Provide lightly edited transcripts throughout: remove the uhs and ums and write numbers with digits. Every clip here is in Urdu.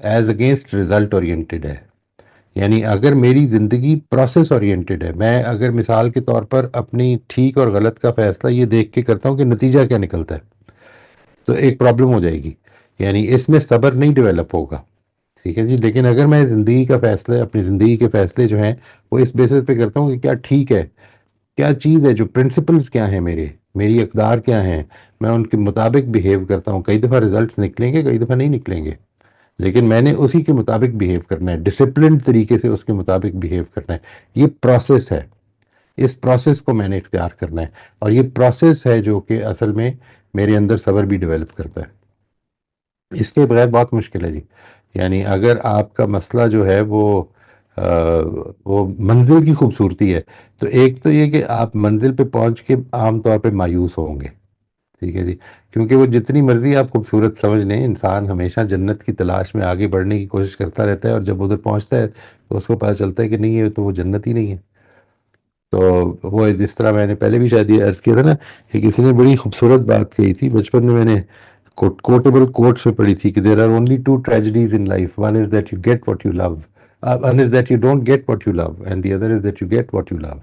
ایز اگینسٹ رزلٹ اورینٹیڈ ہے. یعنی اگر میری زندگی پروسیس اورینٹیڈ ہے، میں اگر مثال کے طور پر اپنی ٹھیک اور غلط کا فیصلہ یہ دیکھ کے کرتا ہوں کہ نتیجہ کیا نکلتا ہے، تو ایک پرابلم ہو جائے گی. یعنی اس میں صبر نہیں ڈیولپ ہوگا. ٹھیک ہے جی. لیکن اگر میں زندگی کا فیصلہ، اپنی زندگی کے فیصلے جو ہیں وہ اس بیسس پہ کرتا ہوں کہ کیا ٹھیک ہے، کیا چیز ہے، جو پرنسپلز کیا ہیں میرے، میری اقدار کیا ہیں، میں ان کے مطابق بیہیو کرتا ہوں. کئی دفعہ ریزلٹس نکلیں گے، کئی دفعہ نہیں نکلیں گے، لیکن میں نے اسی کے مطابق بیہیو کرنا ہے، ڈسپلنڈ طریقے سے اس کے مطابق بیہیو کرنا ہے. یہ پروسیس ہے، اس پروسیس کو میں نے اختیار کرنا ہے. اور یہ پروسیس ہے جو کہ اصل میں میرے اندر صبر بھی ڈیولپ کرتا ہے. اس کے بغیر بہت مشکل ہے جی. یعنی اگر آپ کا مسئلہ جو ہے وہ منزل کی خوبصورتی ہے، تو ایک تو یہ کہ آپ منزل پہ پہنچ کے عام طور پہ مایوس ہوں گے. ٹھیک ہے جی. کیونکہ وہ جتنی مرضی آپ خوبصورت سمجھ لیں، انسان ہمیشہ جنت کی تلاش میں آگے بڑھنے کی کوشش کرتا رہتا ہے، اور جب ادھر پہنچتا ہے تو اس کو پتہ چلتا ہے کہ نہیں، یہ تو وہ جنت ہی نہیں ہے. تو وہ جس طرح میں نے پہلے بھی شاید یہ عرض کیا تھا نا کہ کسی نے بڑی خوبصورت بات کہی تھی بچپن میں نے کوٹیبل کوٹس میں پڑھی تھی کہ there are only two tragedies in life, one is that you get what you love, one is that you don't get what you love, and the other is that you get what you love.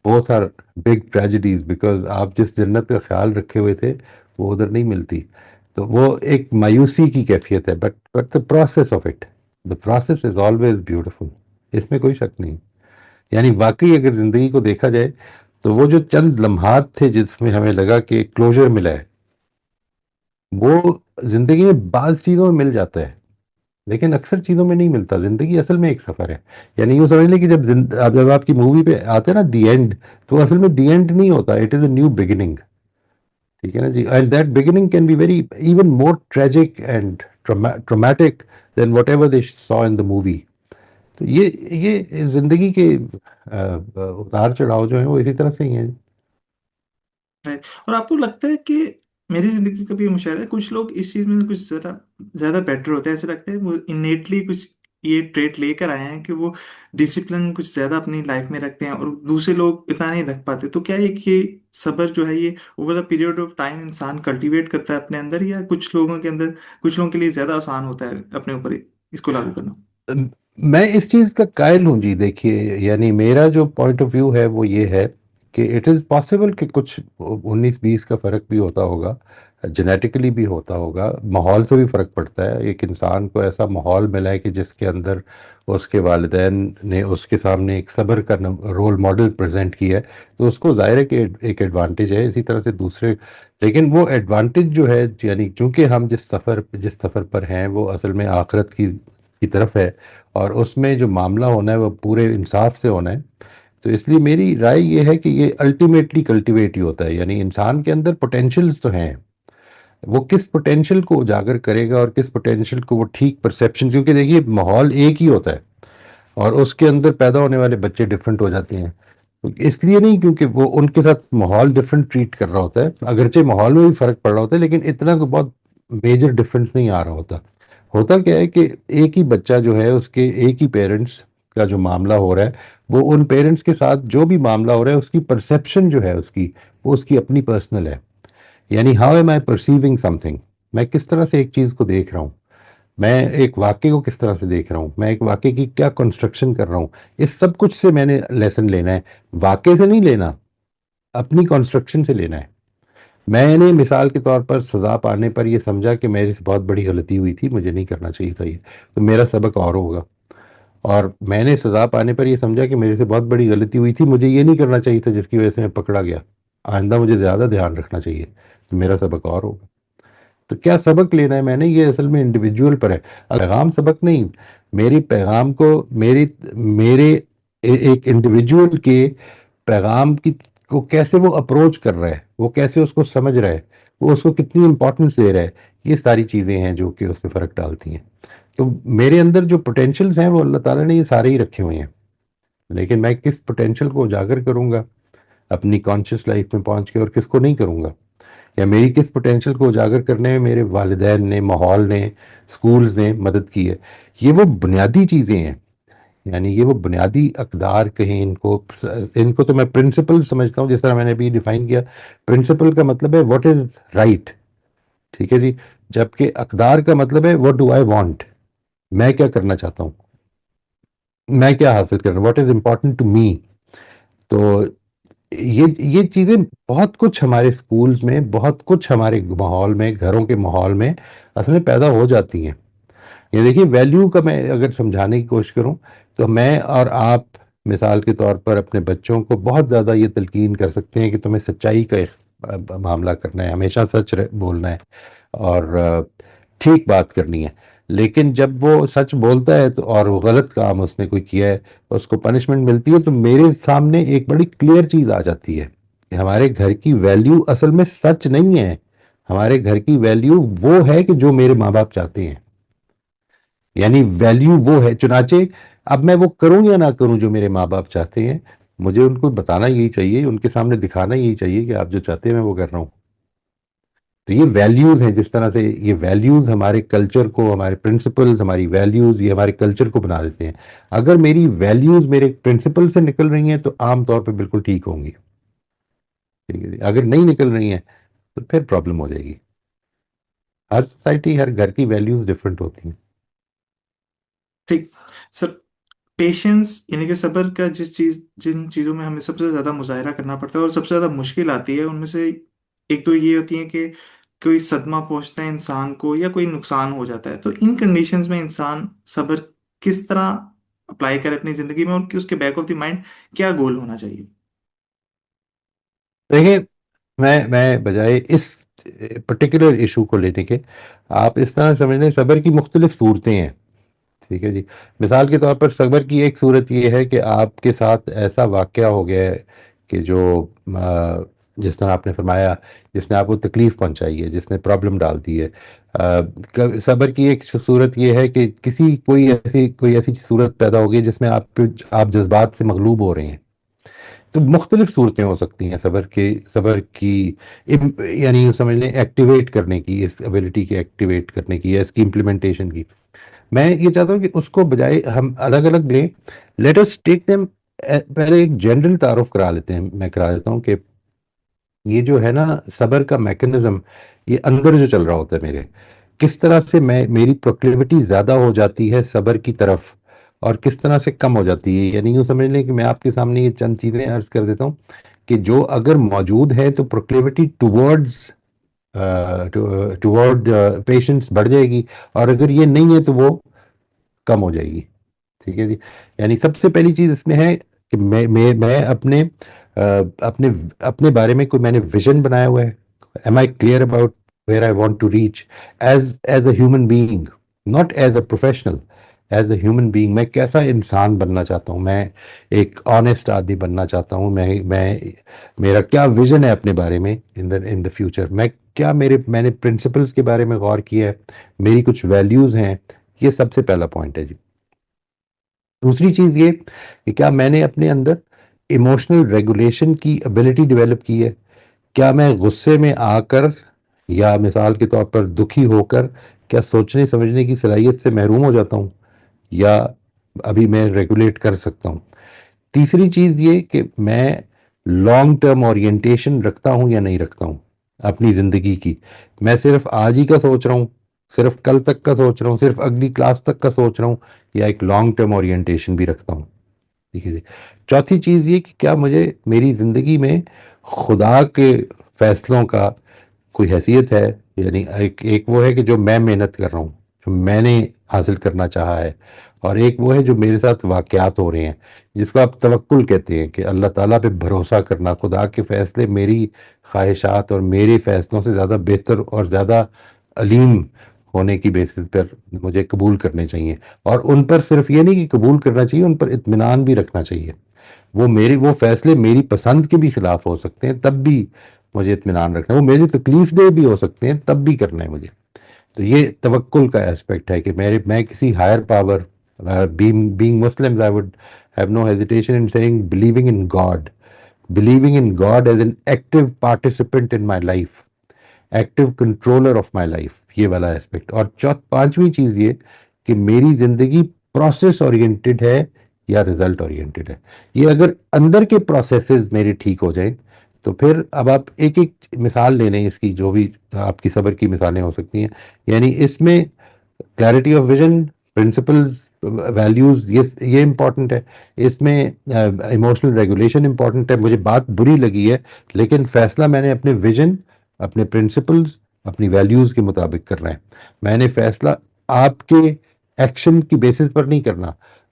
Both are big tragedies, because آپ جس جنت کا خیال رکھے ہوئے تھے وہ ادھر نہیں ملتی. تو وہ ایک مایوسی کی کیفیت ہے. But the process of it, the process is always beautiful. اس میں کوئی شک نہیں. یعنی واقعی اگر زندگی کو دیکھا جائے تو وہ جو چند لمحات تھے جس میں ہمیں لگا کہ کلوجر ملا ہے، وہ زندگی میں بعض چیزوں میں مل جاتا ہے، لیکن اکثر چیزوں میں نہیں ملتا. زندگی اصل میں ایک سفر ہے. یعنی یوں سمجھ لیں کہ جب آپ کی مووی پہ آتے ہیں نا دی اینڈ، تو اصل میں دی اینڈ نہیں ہوتا، it is a new beginning. ٹھیک ہے نا جی. And that beginning can be very even more tragic and traumatic than whatever they saw in the movie. تو یہ زندگی کے اتار چڑھاؤ جو ہیں وہ اسی طرح سے ہی ہیں. Right. اور آپ کو لگتا ہے کہ میری زندگی کا بھی یہ مشاہدہ ہے، کچھ لوگ اس چیز میں کچھ ذرا زیادہ بیٹر ہوتے ہیں، ایسے لگتا ہے وہ انیٹلی کچھ یہ ٹریٹ لے کر آئے ہیں کہ وہ ڈسپلن کچھ زیادہ اپنی لائف میں رکھتے ہیں، اور دوسرے لوگ اتنا نہیں رکھ پاتے. تو کیا یہ کہ صبر جو ہے یہ over the period of time انسان کلٹیویٹ کرتا ہے اپنے اندر، یا کچھ لوگوں کے اندر، کچھ لوگوں کے لیے زیادہ آسان ہوتا ہے اپنے اوپر اس کو لاگو کرنا؟ میں اس چیز کا قائل ہوں جی. دیکھیے، یعنی میرا جو پوائنٹ آف ویو ہے وہ یہ ہے کہ اٹ از پاسبل کہ کچھ 19-20 کا فرق بھی ہوتا ہوگا، جینیٹیکلی بھی ہوتا ہوگا، ماحول سے بھی فرق پڑتا ہے. ایک انسان کو ایسا ماحول ملا ہے کہ جس کے اندر اس کے والدین نے اس کے سامنے ایک صبر کا رول ماڈل پریزنٹ کیا ہے، تو اس کو ظاہر ہے کہ ایک ایڈوانٹیج ہے. اسی طرح سے دوسرے، لیکن وہ ایڈوانٹیج جو ہے، یعنی چونکہ ہم جس سفر پر ہیں وہ اصل میں آخرت کی طرف ہے، اور اس میں جو معاملہ ہونا ہے وہ پورے انصاف سے ہونا ہے. تو اس لیے میری رائے یہ ہے کہ یہ الٹیمیٹلی کلٹیویٹ ہی ہوتا ہے. یعنی انسان کے اندر پوٹینشلز تو ہیں، وہ کس پوٹینشل کو اجاگر کرے گا اور کس پوٹینشل کو وہ ٹھیک پرسیپشن، کیونکہ دیکھیے ماحول ایک ہی ہوتا ہے اور اس کے اندر پیدا ہونے والے بچے ڈفرینٹ ہو جاتے ہیں. تو اس لیے نہیں کیونکہ وہ ان کے ساتھ ماحول ڈفرینٹ ٹریٹ کر رہا ہوتا ہے، اگرچہ ماحول میں بھی فرق پڑ رہا ہوتا ہے، لیکن اتنا کوئی بہت میجر ڈفرینس نہیں آ رہا ہوتا. ہوتا کیا ہے کہ ایک ہی بچہ جو ہے، اس کے ایک ہی پیرنٹس کا جو معاملہ ہو رہا ہے، وہ ان پیرنٹس کے ساتھ جو بھی معاملہ ہو رہا ہے اس کی پرسیپشن جو ہے وہ اس کی اپنی پرسنل ہے. یعنی how am I perceiving something, میں کس طرح سے ایک چیز کو دیکھ رہا ہوں، میں ایک واقعے کو کس طرح سے دیکھ رہا ہوں، میں ایک واقعے کی کیا کنسٹرکشن کر رہا ہوں. اس سب کچھ سے میں نے لیسن لینا ہے، واقعے سے نہیں لینا، اپنی کنسٹرکشن سے لینا ہے. میں نے مثال کے طور پر سزا پانے پر یہ سمجھا کہ میرے سے بہت بڑی غلطی ہوئی تھی، مجھے نہیں کرنا چاہیے تھا یہ، تو میرا سبق اور ہوگا. اور میں نے سزا پانے پر یہ سمجھا کہ میرے سے بہت بڑی غلطی ہوئی تھی، مجھے یہ نہیں کرنا چاہیے تھا جس کی وجہ سے میں پکڑا گیا، آئندہ مجھے زیادہ دھیان رکھنا چاہیے، تو میرا سبق اور ہوگا. تو کیا سبق لینا ہے میں نے، یہ اصل میں انڈیویجول پر ہے. پیغام سبق نہیں، میری پیغام کو میرے ایک انڈیویجول کے پیغام کو کیسے وہ اپروچ کر رہا ہے، وہ کیسے اس کو سمجھ رہا ہے، وہ اس کو کتنی امپورٹنس دے رہا ہے، یہ ساری چیزیں ہیں جو کہ اس میں فرق ڈالتی ہیں. تو میرے اندر جو پوٹینشلز ہیں وہ اللہ تعالیٰ نے یہ سارے ہی رکھے ہوئے ہیں، لیکن میں کس پوٹینشل کو اجاگر کروں گا اپنی کانشیس لائف میں پہنچ کے، اور کس کو نہیں کروں گا، یا میری کس پوٹینشل کو اجاگر کرنے میں میرے والدین نے، ماحول نے، سکولز نے مدد کی ہے. یہ وہ بنیادی چیزیں ہیں. یعنی یہ وہ بنیادی اقدار کہیں، ان کو تو میں پرنسپل سمجھتا ہوں، جس طرح میں نے ابھی ڈیفائن کیا. پرنسپل کا مطلب ہے واٹ از رائٹ، ٹھیک ہے جی، جبکہ اقدار کا مطلب ہے واٹ ڈو آئی وانٹ. میں کیا کرنا چاہتا ہوں، میں کیا حاصل کر رہا ہوں، what is important to me. تو یہ چیزیں بہت کچھ ہمارے اسکولز میں، بہت کچھ ہمارے ماحول میں، گھروں کے ماحول میں اصل میں پیدا ہو جاتی ہیں. یہ دیکھیے ویلیو کا میں اگر سمجھانے کی کوشش کروں تو میں اور آپ مثال کے طور پر اپنے بچوں کو بہت زیادہ یہ تلقین کر سکتے ہیں کہ تمہیں سچائی کا معاملہ کرنا ہے، ہمیشہ سچ بولنا ہے اور ٹھیک بات کرنی ہے. لیکن جب وہ سچ بولتا ہے تو اور وہ غلط کام اس نے کوئی کیا ہے، اس کو پنشمنٹ ملتی ہے، تو میرے سامنے ایک بڑی کلیئر چیز آ جاتی ہے کہ ہمارے گھر کی ویلیو اصل میں سچ نہیں ہے. ہمارے گھر کی ویلیو وہ ہے کہ جو میرے ماں باپ چاہتے ہیں. یعنی ویلیو وہ ہے، چنانچہ اب میں وہ کروں یا نہ کروں جو میرے ماں باپ چاہتے ہیں، مجھے ان کو بتانا یہی چاہیے، ان کے سامنے دکھانا یہی چاہیے کہ آپ جو چاہتے ہیں میں وہ کر رہا ہوں. تو یہ ویلیوز ہیں، جس طرح سے یہ ویلیوز ہمارے کلچر کو، ہمارے پرنسپلز، ہماری ویلیوز یہ ہمارے کلچر کو بنا دیتے ہیں. اگر میری ویلیوز میرے پرنسپل سے نکل رہی ہیں تو عام طور پہ بالکل ٹھیک ہوں گی. ٹھیک ہے جی. اگر نہیں نکل رہی ہیں تو پھر پرابلم ہو جائے گی. ہر سوسائٹی، ہر گھر کی ویلیوز ڈفرینٹ ہوتی ہیں. ٹھیک سر، پیشنس یعنی کہ صبر کا جن چیزوں میں ہمیں سب سے زیادہ مظاہرہ کرنا پڑتا ہے اور سب سے زیادہ مشکل آتی ہے، ان میں سے ایک تو یہ ہوتی ہے کہ کوئی صدمہ پہنچتا ہے انسان کو یا کوئی نقصان ہو جاتا ہے، تو ان کنڈیشنز میں انسان صبر کس طرح اپلائی کرے اپنی زندگی میں، اور کہ اس کے بیک آف دی مائنڈ کیا گول ہونا چاہیے؟ دیکھیں، میں بجائے اس پرٹیکولر ایشو کو لینے کے، آپ اس طرح سمجھ لیں صبر کی مختلف صورتیں ہیں. ٹھیک ہے جی. مثال کے طور پر صبر کی ایک صورت یہ ہے کہ آپ کے ساتھ ایسا واقعہ ہو گیا ہے کہ جو آ، جس طرح آپ نے فرمایا، جس نے آپ کو تکلیف پہنچائی ہے، جس نے پرابلم ڈال دی ہے. صبر کی ایک صورت یہ ہے کہ کوئی ایسی صورت پیدا ہو گئی جس میں آپ جذبات سے مغلوب ہو رہے ہیں. تو مختلف صورتیں ہو سکتی ہیں صبر کی یعنی یوں سمجھ لیں ایکٹیویٹ کرنے کی، اس ابیلٹی کی ایکٹیویٹ کرنے کی یا اس کی امپلیمنٹیشن کی. میں یہ چاہتا ہوں کہ اس کو بجائے ہم الگ الگ لیں. Let us take them. پہلے ایک جنرل تعارف کرا لیتے ہیں، میں کرا دیتا ہوں کہ یہ جو ہے نا صبر کا میکنزم، یہ اندر جو چل رہا ہوتا ہے میرے، کس طرح سے میری پروکلیوٹی زیادہ ہو جاتی ہے صبر کی طرف اور کس طرح سے کم ہو جاتی ہے. یعنی یوں سمجھ لیں کہ میں آپ کے سامنے یہ چند چیزیں عرض کر دیتا ہوں کہ جو اگر موجود ہے تو پروکلیوٹی ٹورڈ پیشنس بڑھ جائے گی، اور اگر یہ نہیں ہے تو وہ کم ہو جائے گی. ٹھیک ہے جی. یعنی سب سے پہلی چیز اس میں ہے کہ میں اپنے بارے میں میں نے ویژن بنایا ہوا ہے. Am I clear about where I want to reach as a human being, not as a professional. As a human being میں کیسا انسان بننا چاہتا ہوں، میں ایک آنےسٹ آدمی بننا چاہتا ہوں. میرا کیا ویژن ہے اپنے بارے میں ان دا فیوچر. میں نے پرنسپلز کے بارے میں غور کیا ہے، میری کچھ ویلیوز ہیں. یہ سب سے پہلا پوائنٹ ہے جی. دوسری چیز یہ کہ کیا میں نے اپنے اندر ایموشنل ریگولیشن کی ابیلٹی ڈیولپ کی ہے. کیا میں غصے میں آ کر یا مثال کے طور پر دکھی ہو کر کیا سوچنے سمجھنے کی صلاحیت سے محروم ہو جاتا ہوں، یا ابھی میں ریگولیٹ کر سکتا ہوں. تیسری چیز یہ کہ میں لانگ ٹرم اورینٹیشن رکھتا ہوں یا نہیں رکھتا ہوں اپنی زندگی کی. میں صرف آج ہی کا سوچ رہا ہوں، صرف کل تک کا سوچ رہا ہوں، صرف اگلی کلاس تک کا سوچ رہا ہوں، یا ایک لانگ ٹرم اورینٹیشن بھی رکھتا ہوں. ٹھیک ہے جی. چوتھی چیز یہ کہ کیا مجھے میری زندگی میں خدا کے فیصلوں کا کوئی حیثیت ہے. یعنی ایک وہ ہے کہ جو میں محنت کر رہا ہوں، جو میں نے حاصل کرنا چاہا ہے، اور ایک وہ ہے جو میرے ساتھ واقعات ہو رہے ہیں، جس کو آپ توکل کہتے ہیں کہ اللہ تعالیٰ پہ بھروسہ کرنا. خدا کے فیصلے میری خواہشات اور میرے فیصلوں سے زیادہ بہتر اور زیادہ علیم ہونے کی بیسس پر مجھے قبول کرنے چاہیے. اور ان پر صرف یہ نہیں کہ قبول کرنا چاہیے، ان پر اطمینان بھی رکھنا چاہیے. وہ فیصلے میری پسند کے بھی خلاف ہو سکتے ہیں، تب بھی مجھے اطمینان رکھنا ہے. وہ میری تکلیف دہ بھی ہو سکتے ہیں، تب بھی کرنا ہے مجھے. تو یہ توکل کا ایسپیکٹ ہے کہ میں کسی higher power, being Muslims, I would have no hesitation in saying believing in God as an active participant in my life, active controller of my life. یہ والا اسپیکٹ. اور پانچویں چیز یہ کہ میری زندگی پروسیس اورینٹڈ ہے یا رزلٹ اورینٹڈ ہے. یہ اگر اندر کے پروسیسز میرے ٹھیک ہو جائیں تو پھر اب آپ ایک ایک مثال لے لیں اس کی، جو بھی آپ کی صبر کی مثالیں ہو سکتی ہیں. یعنی اس میں clarity of vision, principles, values, یہ امپورٹنٹ ہے. اس میں ایموشنل ریگولیشن امپورٹنٹ ہے. مجھے بات بری لگی ہے لیکن فیصلہ میں نے اپنے ویژن، اپنے پرنسپلز، اپنی ویلیوز کے مطابق کرنا ہے. میں نے فیصلہ آپ کے ایکشن کی بیسس پر نہیں کرنا،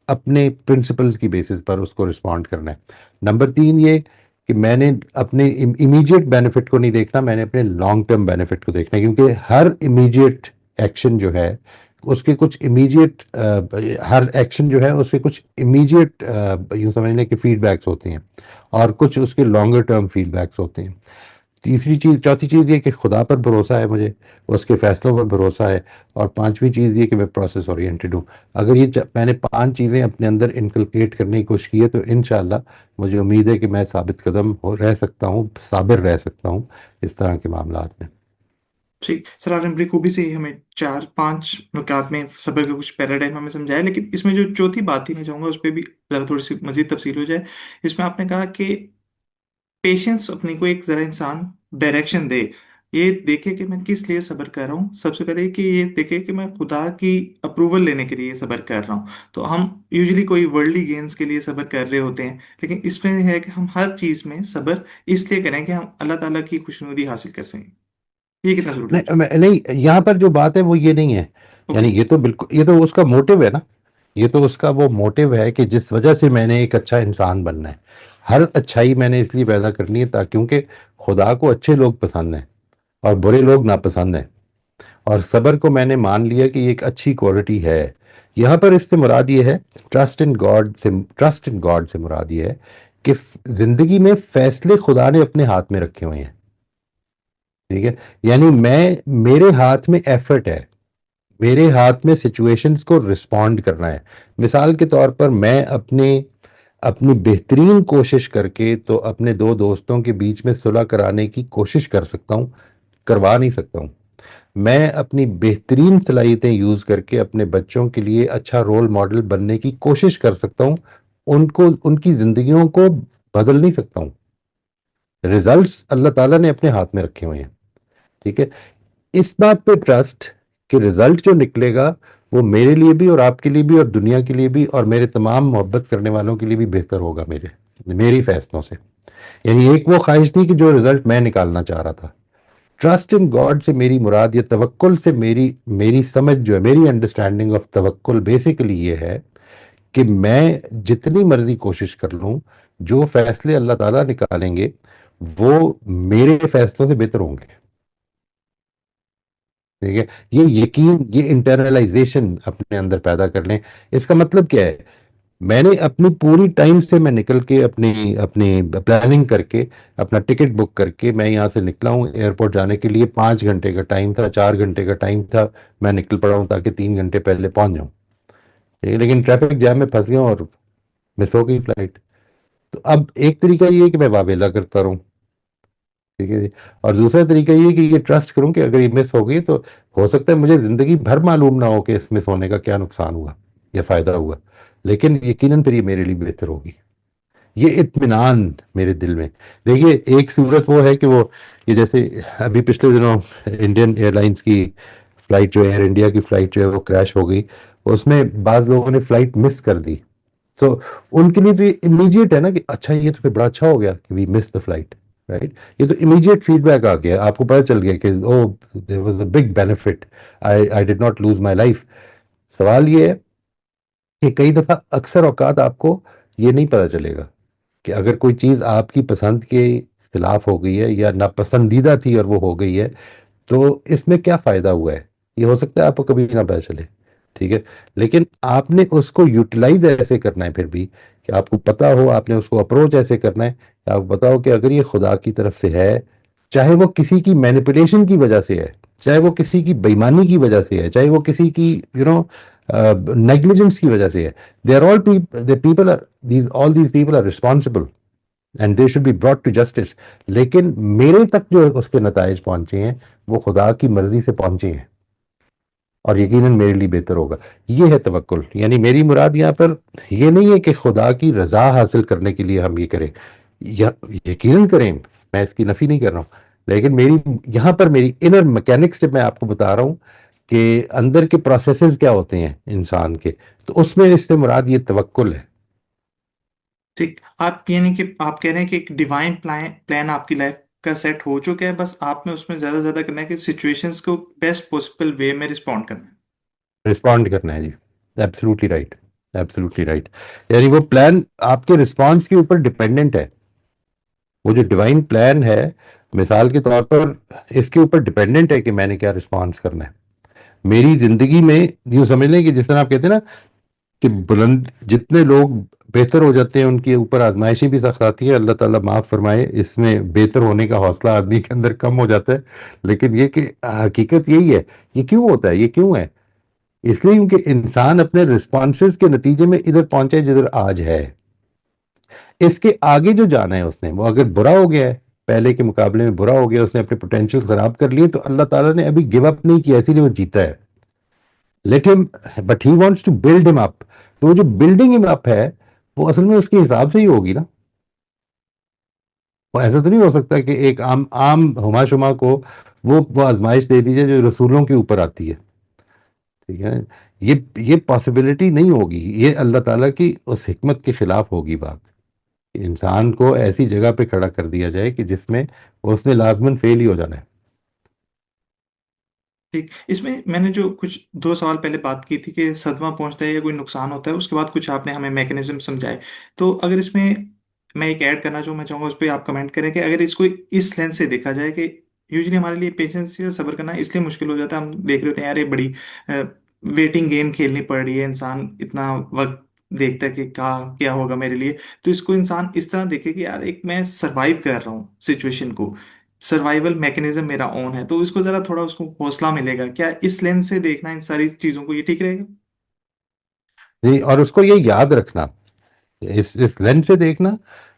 اپنے پرنسپلز کی بیسس پر اس کو رسپونڈ کرنا ہے. نمبر 3 یہ کہ میں نے اپنے امیجیٹ بینیفٹ کو نہیں دیکھنا، میں نے اپنے لانگ ٹرم بینیفٹ کو دیکھنا ہے. کیونکہ ہر امیجیٹ ایکشن جو ہے اس کے کچھ امیجیٹ، ہر ایکشن جو ہے اس کے کچھ امیجیٹ یوں سمجھ لیں کہ فیڈ بیکس ہوتے ہیں اور کچھ اس کے لانگر ٹرم فیڈ بیکس ہوتے ہیں. چوتھی چیز یہ کہ خدا پر بھروسہ ہے مجھے، اس کے فیصلوں پر بھروسہ ہے. اور پانچویں چیز یہ کہ میں پروسیس اورینٹڈ ہوں. اگر میں نے 5 چیزیں اپنے اندر انکلکیٹ کرنے کی کوشش کی ہے تو انشاءاللہ مجھے امید ہے کہ میں ثابت قدم رہ سکتا ہوں، صابر رہ سکتا ہوں اس طرح کے معاملات میں. ٹھیک سر، آپ نے بڑی خوبی سے ہمیں 4 5 نکات میں صبر کا کچھ پیراڈائم ہمیں سمجھایا، لیکن اس میں جو چوتھی بات تھی میں چاہوں گا اس پہ بھی ذرا تھوڑی سی مزید تفصیل ہو جائے. اس میں آپ نے کہا کہ پیشنس اپنی کو ایک ذرا انسان ڈائریکشن دے، یہ دیکھے کہ میں کس لیے صبر کر رہا ہوں. سب سے پہلے کہ یہ دیکھے کہ میں خدا کی اپروول لینے کے لیے صبر کر رہا ہوں. تو ہم یوزلی کوئی ورلڈلی گینز کے لیے صبر کر رہے ہوتے ہیں، لیکن اس میں ہے کہ ہم ہر چیز میں صبر اس لیے کریں کہ ہم اللہ تعالیٰ کی خوشنودی حاصل کر سکیں. یہ کتنا ضروری ہے؟ نہیں، یہاں پر جو بات ہے وہ یہ نہیں ہے. اوکے. یعنی یہ تو بالکل، یہ تو اس کا موٹو ہے نا. یہ تو اس کا وہ موٹو ہے کہ جس وجہ سے میں نے ایک اچھا انسان بننا ہے. ہر اچھائی میں نے اس لیے پیدا کرنی ہے تاکہ، کیونکہ خدا کو اچھے لوگ پسند ہیں اور برے لوگ ناپسند ہیں. اور صبر کو میں نے مان لیا کہ یہ ایک اچھی کوالٹی ہے. یہاں پر اس سے مراد یہ ہے، ٹرسٹ ان گاڈ سے مراد یہ ہے کہ زندگی میں فیصلے خدا نے اپنے ہاتھ میں رکھے ہوئے ہیں. ٹھیک ہے. یعنی میرے ہاتھ میں ایفرٹ ہے، میرے ہاتھ میں سچویشنز کو رسپونڈ کرنا ہے. مثال کے طور پر میں اپنی بہترین کوشش کر کے تو اپنے 2 دوستوں کے بیچ میں صلح کرانے کی کوشش کر سکتا ہوں، کروا نہیں سکتا ہوں. میں اپنی بہترین صلاحیتیں یوز کر کے اپنے بچوں کے لیے اچھا رول ماڈل بننے کی کوشش کر سکتا ہوں، ان کی زندگیوں کو بدل نہیں سکتا ہوں. ریزلٹس اللہ تعالیٰ نے اپنے ہاتھ میں رکھے ہوئے ہیں. ٹھیک ہے. اس بات پہ ٹرسٹ کہ رزلٹ جو نکلے گا وہ میرے لیے بھی اور آپ کے لیے بھی اور دنیا کے لیے بھی اور میرے تمام محبت کرنے والوں کے لیے بھی بہتر ہوگا میری فیصلوں سے. یعنی ایک وہ خواہش تھی کہ جو رزلٹ میں نکالنا چاہ رہا تھا. ٹرسٹ ان گاڈ سے میری مراد، یہ توکل سے میری سمجھ جو ہے، میری انڈرسٹینڈنگ آف توکل بیسیکلی یہ ہے کہ میں جتنی مرضی کوشش کر لوں، جو فیصلے اللہ تعالیٰ نکالیں گے وہ میرے فیصلوں سے بہتر ہوں گے. ٹھیک ہے. یہ یقین، یہ انٹرنلائزیشن اپنے اندر پیدا کر لیں. اس کا مطلب کیا ہے؟ میں نے اپنی پوری ٹائم سے میں نکل کے اپنی پلاننگ کر کے اپنا ٹکٹ بک کر کے میں یہاں سے نکلا ہوں. ایئرپورٹ جانے کے لیے 5 گھنٹے کا ٹائم تھا، 4 گھنٹے کا ٹائم تھا. میں نکل پڑا ہوں تاکہ 3 گھنٹے پہلے پہنچ جاؤں. ٹھیک ہے. لیکن ٹریفک جام میں پھنس گیا ہوں اور مس ہو گئی فلائٹ. تو اب ایک طریقہ یہ ہے کہ میں واویلا کرتا رہوں. ٹھیک ہے جی. اور دوسرا طریقہ یہ کہ یہ ٹرسٹ کروں کہ اگر یہ مس ہو گئی تو ہو سکتا ہے مجھے زندگی بھر معلوم نہ ہو کہ اس مس ہونے کا کیا نقصان ہوا یا فائدہ ہوا، لیکن یقیناً پھر یہ میرے لیے بہتر ہوگی. یہ اطمینان میرے دل میں. دیکھیے ایک صورت وہ ہے کہ یہ جیسے ابھی پچھلے دنوں انڈین ایئر لائنس کی فلائٹ جو ہے، ایئر انڈیا کی فلائٹ جو ہے وہ کریش ہو گئی. اس میں بعض لوگوں نے فلائٹ مس کر دی. تو ان کے لیے تو یہ امیجیٹ ہے نا کہ اچھا یہ تو پھر بڑا اچھا ہو گیا کہ وی مس دا فلائٹ. رائٹ. یہ تو امیجیٹ فیڈ بیک آ گیا، آپ کو پتہ چل گیا کہ oh there was a big benefit, I did not lose my life. سوال یہ ہے کہ کئی دفعہ اکثر اوقات آپ کو یہ نہیں پتہ چلے گا کہ اگر کوئی چیز آپ کی پسند کے خلاف ہو گئی ہے یا ناپسندیدہ تھی اور وہ ہو گئی ہے تو اس میں کیا فائدہ ہوا ہے. یہ ہو سکتا ہے آپ کو کبھی نہ پتہ چلے. ٹھیک ہے. لیکن آپ نے اس کو یوٹیلائز ایسے کرنا ہے پھر بھی کہ آپ کو پتا ہو، آپ نے اس کو اپروچ ایسے کرنا ہے کہ آپ کو پتا ہو کہ اگر یہ خدا کی طرف سے ہے، چاہے وہ کسی کی مینیپولیشن کی وجہ سے ہے، چاہے وہ کسی کی بےایمانی کی وجہ سے ہے، چاہے وہ کسی کی نیگلیجنس کی وجہ سے ہے. They are all people all these people are responsible and they should be brought to justice. لیکن میرے تک جو اس کے نتائج پہنچے ہیں وہ خدا کی مرضی سے پہنچے ہیں اور یقیناً میرے لیے بہتر ہوگا. یہ ہے توکل. یعنی میری مراد یہاں پر یہ نہیں ہے کہ خدا کی رضا حاصل کرنے کے لیے ہم یہ کریں، یقیناً کریں، میں اس کی نفی نہیں کر رہا ہوں. لیکن یہاں پر میری انر میکینکس جب میں آپ کو بتا رہا ہوں کہ اندر کے پروسیسز کیا ہوتے ہیں انسان کے، تو اس میں اس سے مراد یہ توکل ہے۔ ٹھیک، آپ یعنی کہ آپ کہہ رہے ہیں کہ ایک ڈیوائن پلان آپ کی لائف کا سیٹ ہو چکا ہے، بس آپ نے اس میں زیادہ سے زیادہ کرنا ہے کہ سچویشنز کو بیسٹ پاسبل وے میں رسپونڈ کرنا ہے۔ رسپونڈ کرنا ہے جی، ایبسولوٹلی رائٹ، ایبسولوٹلی رائٹ۔ یعنی وہ پلان آپ کے رسپانس کے اوپر ڈپینڈنٹ ہے، وہ جو ڈیوائن پلان ہے مثال کے طور پر اس کے اوپر ڈپینڈنٹ ہے کہ میں نے کیا رسپانس کرنا ہے میری زندگی میں۔ یوں سمجھ لیں کہ جس طرح آپ کہتے ہیں نا کہ بلند جتنے لوگ بہتر ہو جاتے ہیں ان کے اوپر آزمائشیں بھی سخت آتی ہے، اللہ تعالیٰ معاف فرمائے، اس میں بہتر ہونے کا حوصلہ آدمی کے اندر کم ہو جاتا ہے، لیکن یہ کہ حقیقت یہی ہے۔ یہ کیوں ہوتا ہے؟ یہ کیوں ہے؟ اس لیے کیونکہ انسان اپنے رسپانسز کے نتیجے میں ادھر پہنچا ہے جدھر آج ہے۔ اس کے آگے جو جانا ہے اس نے، وہ اگر برا ہو گیا ہے، پہلے کے مقابلے میں برا ہو گیا، اس نے اپنے پوٹینشیل خراب کر لیے، تو اللہ تعالیٰ نے ابھی گیو اپ نہیں کیا، اسی لیے وہ جیتا ہے۔ لیٹ ہم، but he wants to build ہم اپ، تو وہ جو بلڈنگ ہم اپ ہے وہ اصل میں اس کے حساب سے ہی ہوگی نا۔ وہ ایسا تو نہیں ہو سکتا کہ ایک عام عام ہما شما کو وہ آزمائش دے دیجیے جو رسولوں کے اوپر آتی ہے، ٹھیک ہے؟ یہ پاسبلٹی نہیں ہوگی، یہ اللہ تعالیٰ کی اس حکمت کے خلاف ہوگی بات کہ انسان کو ایسی جگہ پہ کھڑا کر دیا جائے کہ جس میں اس نے لازماً فیل ہی ہو جانا ہے۔ ٹھیک، اس میں نے جو کچھ 2 سوال پہلے بات کی تھی کہ صدمہ پہنچتا ہے یا کوئی نقصان ہوتا ہے، اس کے بعد کچھ آپ نے ہمیں میکینزم سمجھائے، تو اگر اس میں ایک ایڈ کرنا جو میں چاہوں گا اس پہ آپ کمنٹ کریں کہ اگر اس کو اس لینس سے دیکھا جائے کہ یوزلی ہمارے لیے پیشنس یا صبر کرنا اس لیے مشکل ہو جاتا ہے، ہم دیکھ رہے ہوتے ہیں یار یہ بڑی ویٹنگ گیم کھیلنی پڑ رہی ہے، انسان اتنا وقت دیکھتا ہے کہ کیا ہوگا میرے لیے، تو اس کو انسان اس طرح دیکھے کہ یار ایک میں سروائیو کر رہا ہوں سچویشن کو، سروائیول میکنزم میرا اون ہے، تو اس کو ذرا تھوڑا اس کو حوصلہ ملے گا، کیا اس لینس سے دیکھنا ان ساری چیزوں کو یہ ٹھیک رہے گا؟ جی، اور اس کو یہ یاد رکھنا، اس لینس سے دیکھنا،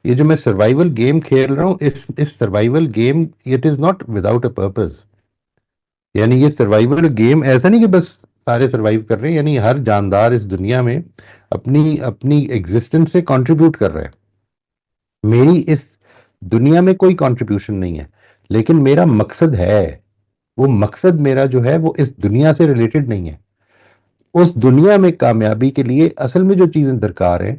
یہ جو میں سروائیول گیم کھیل رہا ہوں، اس survival game it is not without a purpose. یعنی یہ سروائیول گیم ایسا نہیں کہ بس سارے سروائیو کر رہے ہیں، یعنی ہر جاندار اس دنیا میں اپنی اپنی ایگزسٹنس سے کنٹریبیوٹ کر رہا ہے۔ میری اس دنیا میں کوئی کنٹریبیوشن نہیں ہے، لیکن میرا مقصد ہے، وہ مقصد میرا جو ہے وہ اس دنیا سے ریلیٹڈ نہیں ہے۔ اس دنیا میں کامیابی کے لیے اصل میں جو چیزیں درکار ہیں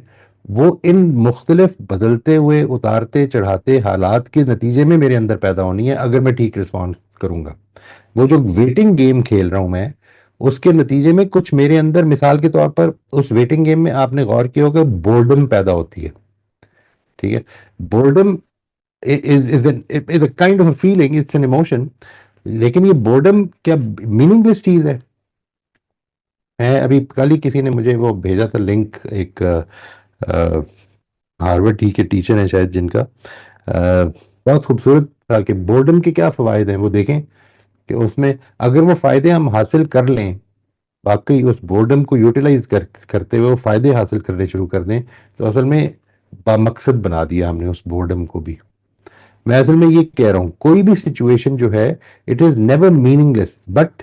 وہ ان مختلف بدلتے ہوئے اتارتے چڑھاتے حالات کے نتیجے میں میرے اندر پیدا ہونی ہے اگر میں ٹھیک رسپانس کروں گا۔ وہ جو ویٹنگ گیم کھیل رہا ہوں میں، اس کے نتیجے میں کچھ میرے اندر، مثال کے طور پر اس ویٹنگ گیم میں آپ نے غور کیا ہوگا بورڈم پیدا ہوتی ہے، ٹھیک ہے؟ Boredom is a kind of feeling, it's an emotion, لیکن یہ بورڈم کیا میننگ لیس چیز ہے؟ میں ابھی کل ہی کسی نے مجھے وہ بھیجا تھا لنک، ایک ہارورڈ ہی کے ٹیچر ہیں شاید جن کا، بہت خوبصورت تھا کہ بورڈم کے کیا فوائد ہیں وہ دیکھیں، کہ اس میں اگر وہ فائدے ہم حاصل کر لیں، واقعی اس بورڈم کو یوٹیلائز کرتے ہوئے وہ فائدے حاصل کرنے شروع کر دیں، تو اصل میں بامقصد بنا دیا ہم نے اس بورڈم کو بھی۔ میں اصل میں یہ کہہ رہا ہوں کوئی بھی سچویشن جو ہے it is never meaningless, but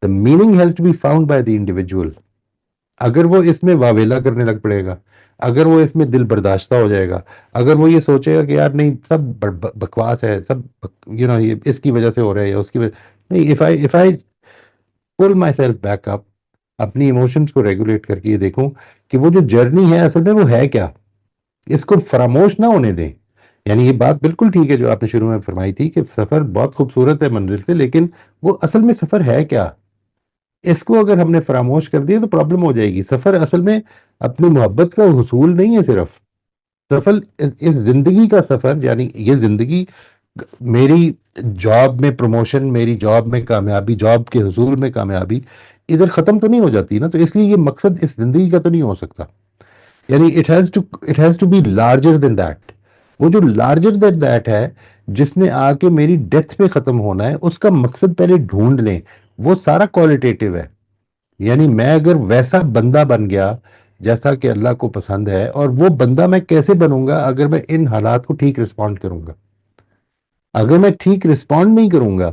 the meaning has to be found by the individual. اگر وہ اس میں واویلا کرنے لگ پڑے گا، اگر وہ اس میں دل برداشتہ ہو جائے گا، اگر وہ یہ سوچے گا کہ یار نہیں سب بکواس ہے، سب یہ اس کی وجہ سے ہو رہا ہے یا اس کی وجہ، نہیں، if I pull myself back up، اپنی ایموشنز کو ریگولیٹ کر کے یہ دیکھوں کہ وہ جو جرنی ہے اصل میں وہ ہے کیا، اس کو فراموش نہ ہونے دیں۔ یعنی یہ بات بالکل ٹھیک ہے جو آپ نے شروع میں فرمائی تھی کہ سفر بہت خوبصورت ہے منزل سے، لیکن وہ اصل میں سفر ہے کیا؟ اس کو اگر ہم نے فراموش کر دیا تو پرابلم ہو جائے گی۔ سفر اصل میں اپنی محبت کا حصول نہیں ہے صرف، سفر اس زندگی کا سفر، یعنی یہ زندگی میری جاب میں پروموشن، میری جاب میں کامیابی، جاب کے حصول میں کامیابی ادھر ختم تو نہیں ہو جاتی نا، تو اس لیے یہ مقصد اس زندگی کا تو نہیں ہو سکتا۔ یعنی it has to be larger than that. وہ جو لارجر دین دیٹ ہے جس نے آ کے میری ڈیتھ پہ ختم ہونا ہے، اس کا مقصد پہلے ڈھونڈ لیں۔ وہ سارا کوالٹیٹیو ہے، یعنی میں اگر ویسا بندہ بن گیا جیسا کہ اللہ کو پسند ہے، اور وہ بندہ میں کیسے بنوں گا اگر میں ان حالات کو ٹھیک رسپونڈ کروں گا۔ اگر میں ٹھیک رسپونڈ نہیں کروں گا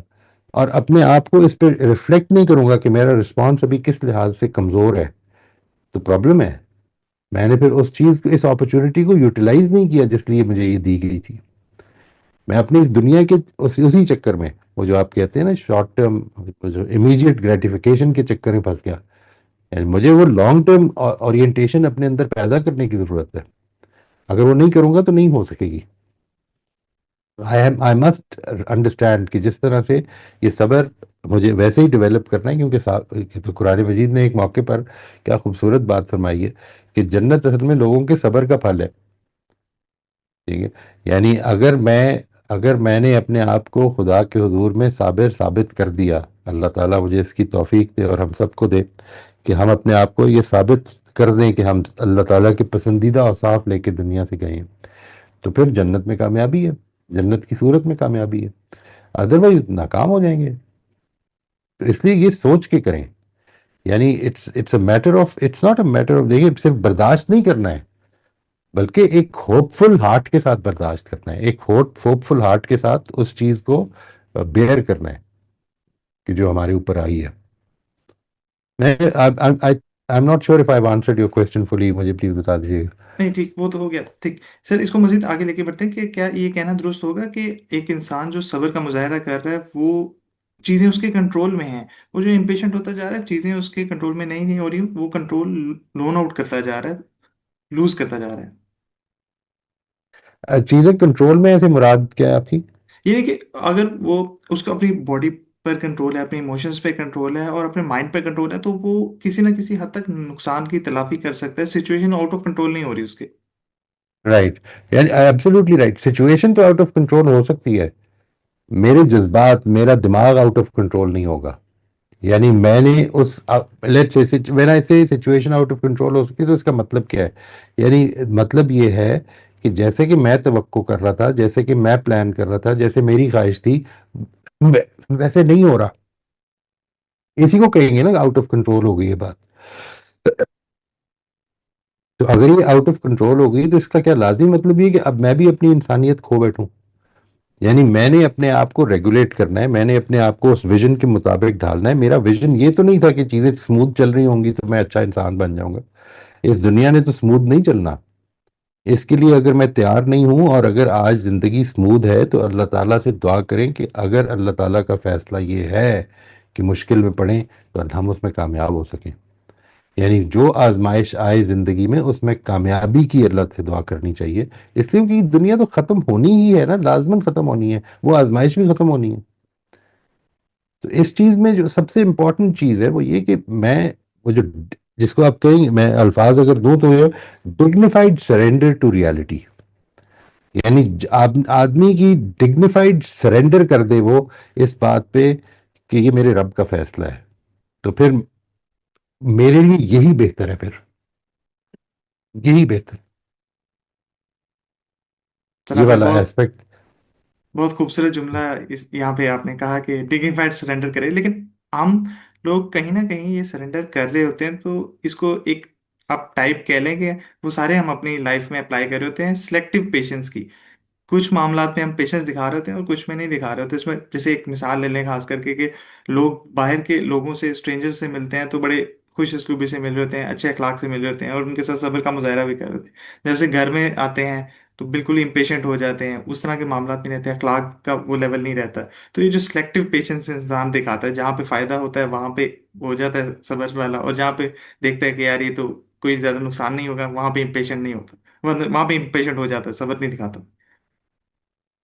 اور اپنے آپ کو اس پہ ریفلیکٹ نہیں کروں گا کہ میرا رسپانس ابھی کس لحاظ سے کمزور ہے، تو پرابلم ہے۔ میں نے پھر اس چیز کو، اس اپرچونٹی کو یوٹیلائز نہیں کیا جس لیے مجھے یہ دی گئی تھی۔ میں اپنی اس دنیا کے اسی چکر میں وہ جو آپ کہتے ہیں نا شارٹ ٹرم، جو امیجیٹ گریٹیفیکیشن کے چکر میں پھنس گیا. یعنی مجھے وہ لانگ ٹرم اورینٹیشن اپنے اندر پیدا کرنے کی ضرورت ہے. اگر وہ نہیں کروں گا تو نہیں ہو سکے گی. آئی مسٹ انڈرسٹینڈ کہ جس طرح سے یہ صبر مجھے ویسے ہی ڈیولپ کرنا ہے، کیونکہ تو قرآن مجید نے ایک موقع پر کیا خوبصورت بات فرمائی ہے کہ جنت اصل میں لوگوں کے صبر کا پھل ہے. ٹھیک ہے. یعنی اگر میں نے اپنے آپ کو خدا کے حضور میں صابر ثابت کر دیا، اللہ تعالیٰ مجھے اس کی توفیق دے اور ہم سب کو دے کہ ہم اپنے آپ کو یہ ثابت کر دیں کہ ہم اللہ تعالیٰ کے پسندیدہ اوصاف لے کے دنیا سے گئے ہیں، تو پھر جنت میں کامیابی ہے، جنت کی صورت میں کامیابی ہے. ادروائز ناکام ہو جائیں گے. تو اس لیے یہ سوچ کے کریں. یعنی it's a matter of, it's not a matter of, دیکھیے صرف برداشت نہیں کرنا ہے، بلکہ ایک ہوپ فل ہارٹ کے ساتھ برداشت کرنا ہے، ایک ہوپ فل ہارٹ کے ساتھ اس چیز کو بیئر کرنا ہے کہ جو ہمارے اوپر آئی ہے. میں I am not sure if I answered your question fully, مجھے پلیز بتا دیجیے. نہیں ٹھیک، وہ تو ہو گیا ٹھیک. سر اس کو مزید آگے لے کے بڑھتے ہیں کہ کیا یہ کہنا درست ہوگا کہ ایک انسان جو صبر کا مظاہرہ کر رہا ہے وہ چیزیں اس کے کنٹرول میں ہیں، وہ جو امپیشنٹ ہوتا جا رہا ہے چیزیں اس کے کنٹرول میں نہیں ہو رہی، وہ کنٹرول لون آؤٹ کرتا جا رہا ہے، لوز کرتا جا رہا ہے. چیزیں کنٹرول میں ایسے مراد کیا ہے آپ کی؟ یہ ہے کہ اگر وہ اس کو اپنی باڈی پر کنٹرول ہے، اپنی ایموشنز پہ کنٹرول ہے اور اپنے مائنڈ پہ کنٹرول ہے، تو وہ کسی نہ کسی حد تک نقصان کی تلافی کر سکتا ہے. سچویشن آؤٹ آف کنٹرول نہیں ہو رہی اس کے. رائٹ. یعنی ایبسولوٹلی رائٹ. سچویشن تو آؤٹ آف کنٹرول ہو سکتی ہے، میرے جذبات، میرا دماغ آؤٹ آف کنٹرول نہیں ہوگا. یعنی میں نے اس لیٹس سے وین آئی سے سچویشن آؤٹ آف کنٹرول ہو سکتی ہے، تو اس کا مطلب کیا ہے؟ یعنی مطلب یہ ہے کہ جیسے کہ میں توقع کر رہا تھا، جیسے کہ میں پلان کر رہا تھا، جیسے میری خواہش تھی، ویسے نہیں ہو رہا. اسی کو کہیں گے نا آؤٹ آف کنٹرول ہو گئی یہ بات. تو اگر یہ آؤٹ آف کنٹرول ہو گئی تو اس کا کیا لازمی مطلب یہ کہ اب میں بھی اپنی انسانیت کھو بیٹھوں. یعنی میں نے اپنے آپ کو ریگولیٹ کرنا ہے، میں نے اپنے آپ کو اس ویژن کے مطابق ڈھالنا ہے. میرا ویژن یہ تو نہیں تھا کہ چیزیں سموتھ چل رہی ہوں گی تو میں اچھا انسان بن جاؤں گا. اس دنیا نے تو سموتھ نہیں چلنا. اس کے لیے اگر میں تیار نہیں ہوں، اور اگر آج زندگی سموتھ ہے تو اللہ تعالیٰ سے دعا کریں کہ اگر اللہ تعالیٰ کا فیصلہ یہ ہے کہ مشکل میں پڑیں تو ہم اس میں کامیاب ہو سکیں. یعنی جو آزمائش آئے زندگی میں اس میں کامیابی کی اللہ سے دعا کرنی چاہیے. اس لیے کہ دنیا تو ختم ہونی ہی ہے نا، لازماً ختم ہونی ہے، وہ آزمائش بھی ختم ہونی ہے. تو اس چیز میں جو سب سے امپورٹنٹ چیز ہے وہ یہ کہ میں وہ جو جس کو آپ کہیں گے، میں الفاظ اگر دوں تو یہ ڈگنیفائڈ سرینڈر ٹو ریالٹی. یعنی آدمی کی ڈگنیفائڈ سرینڈر کر دے وہ اس بات پہ کہ یہ میرے رب کا فیصلہ ہے، تو پھر میرے لیے یہی بہتر ہے، پھر یہی بہتر. سر یہ آپ نے والا بہت ایسپیکٹ. بہت خوبصورت جملہ یہاں پہ آپ نے کہا کہ ڈگنیفائڈ سرنڈر کرے، لیکن ہم لوگ کہیں نہ کہیں یہ سرنڈر کر رہے ہوتے ہیں تو اس کو ایک آپ ٹائپ کہہ لیں گے، وہ سارے ہم اپنی لائف میں اپلائی کر رہے ہوتے ہیں سلیکٹو پیشنس کی. کچھ معاملات میں ہم پیشنس دکھا رہے ہوتے ہیں اور کچھ میں نہیں دکھا رہے ہوتے. اس میں جیسے ایک مثال لے لیں خاص کر کے کہ لوگ باہر کے لوگوں سے، اسٹرینجر سے ملتے ہیں تو بڑے خوش اسلوبی سے مل رہے ہوتے ہیں، اچھے اخلاق سے مل رہے ہوتے ہیں اور ان کے ساتھ صبر کا مظاہرہ بھی کر رہے ہوتے ہیں. جیسے گھر میں آتے ہیں تو بالکل امپیشنٹ ہو جاتے ہیں، اس طرح کے معاملات نہیں رہتے، اخلاق کا وہ لیول نہیں رہتا. تو یہ جو سلیکٹو پیشنس انسان دکھاتا ہے، جہاں پہ فائدہ ہوتا ہے وہاں پہ ہو جاتا ہے صبر والا، اور جہاں پہ دیکھتا ہے کہ یار یہ تو کوئی زیادہ نقصان نہیں ہوگا، وہاں پہ امپیشنٹ نہیں ہوتا، وہاں پہ امپیشنٹ ہو جاتا ہے، صبر نہیں دکھاتا.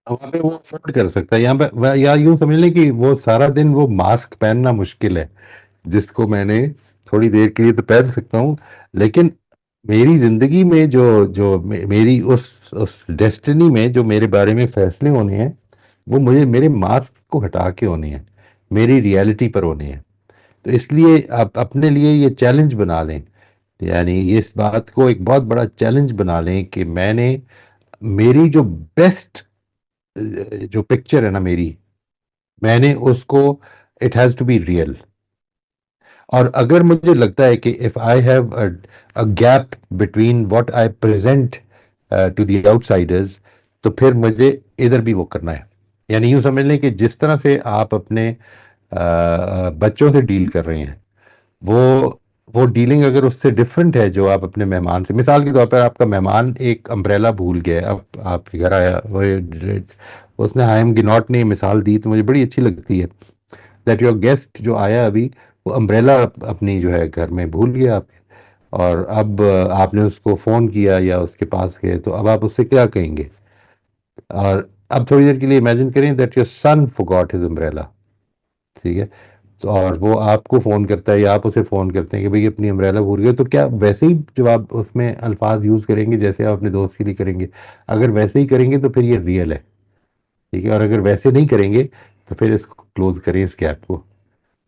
وہاں پہ وہ افورڈ کر سکتا ہے. یہاں پہ یا یوں سمجھ لیں کہ وہ سارا دن وہ ماسک پہننا مشکل ہے، جس کو میں نے تھوڑی دیر کے لیے تو پہن سکتا ہوں. لیکن میری زندگی میں جو جو میری اس ڈیسٹنی میں جو میرے بارے میں فیصلے ہونے ہیں، وہ مجھے میرے ماسک کو ہٹا کے ہونے ہیں، میری ریالٹی پر ہونے ہیں. تو اس لیے آپ اپنے لیے یہ چیلنج بنا لیں، یعنی اس بات کو ایک بہت بڑا چیلنج بنا لیں کہ میں نے میری جو بیسٹ جو پکچر ہے نا میری، میں نے اس کو it has to be real. اور اگر مجھے لگتا ہے کہ if I have a gap between what I present to the outsiders, تو پھر مجھے ادھر بھی وہ کرنا ہے. یعنی یوں سمجھ لیں کہ جس طرح سے آپ اپنے بچوں سے ڈیل کر رہے ہیں، وہ وہ ڈیلنگ اگر اس سے ڈفرینٹ ہے جو آپ اپنے مہمان سے، مثال کے طور پر آپ کا مہمان ایک امبریلا بھول گیا ہے، اب آپ کے گھر آیا، وہ اس نے ہائم گنوٹ نے یہ مثال دی تو مجھے بڑی اچھی لگتی ہے، دیٹ یور گیسٹ جو آیا ابھی وہ امبریلا اپنی جو ہے گھر میں بھول گیا آپ، اور اب آپ نے اس کو فون کیا یا اس کے پاس گئے تو اب آپ اس سے کیا کہیں گے؟ اور اب تھوڑی دیر کے لیے امیجن کریں that your son forgot his umbrella، ٹھیک ہے، اور وہ آپ کو فون کرتا ہے یا آپ اسے فون کرتے ہیں کہ بھئی اپنی امبریلا بھول گئے، تو کیا ویسے ہی جب آپ اس میں الفاظ یوز کریں گے جیسے آپ اپنے دوست کے لیے کریں گے؟ اگر ویسے ہی کریں گے تو پھر یہ ریئل ہے، ٹھیک ہے، اور اگر ویسے نہیں کریں گے تو پھر اس کو کلوز کریں اس گیپ کو،